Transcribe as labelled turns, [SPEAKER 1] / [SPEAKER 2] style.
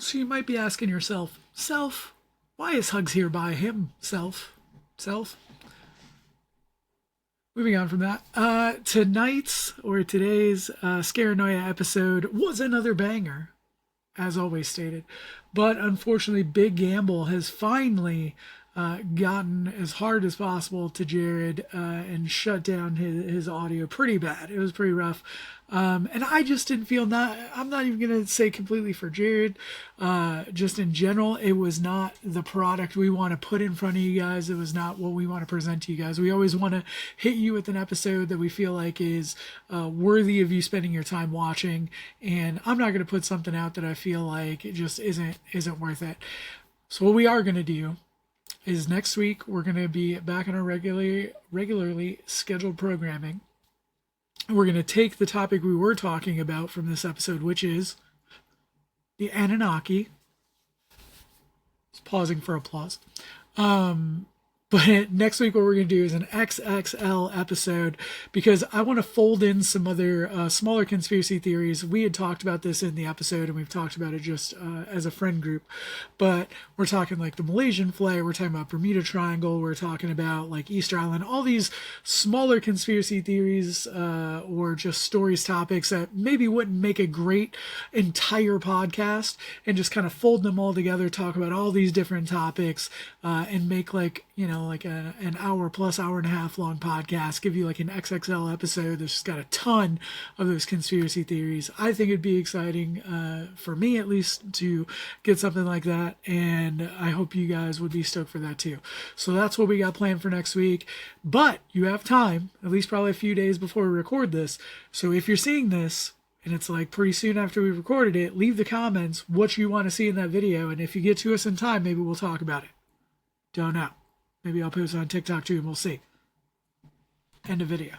[SPEAKER 1] So you might be asking yourself, self, why is Hugs here by himself? Self? Moving on from that, tonight's or today's Scaranoia episode was another banger, as always stated. But unfortunately, Big Gamble has finally gotten as hard as possible to Jared and shut down his audio pretty bad. It was pretty rough. And I just didn't feel not, I'm not even going to say completely for Jared, just in general, it was not the product we want to put in front of you guys. It was not what we want to present to you guys. We always want to hit you with an episode that we feel like is worthy of you spending your time watching. And I'm not going to put something out that I feel like it just isn't worth it. So what we are going to do is next week we're going to be back on our regularly scheduled programming. We're going to take the topic we were talking about from this episode, which is the Anunnaki. Just pausing for applause. But next week, what we're going to do is an XXL episode because I want to fold in some other smaller conspiracy theories. We had talked about this in the episode, and we've talked about it just as a friend group. But we're talking like the Malaysian flight, we're talking about Bermuda Triangle, we're talking about like Easter Island, all these smaller conspiracy theories or just stories, topics that maybe wouldn't make a great entire podcast, and just kind of fold them all together, talk about all these different topics, and make like, you know, like an hour plus hour and a half long podcast, give you like an XXL episode that's just got a ton of those conspiracy theories. I think it'd be exciting for me at least to get something like that, and I hope you guys would be stoked for that too. So that's what we got planned for next week, but you have time, at least probably a few days before we record this. So if you're seeing this and it's like pretty soon after we recorded it, leave the comments what you want to see in that video, and if you get to us in time, maybe we'll talk about it. Don't know. Maybe I'll post it on TikTok too, and we'll see. End of video.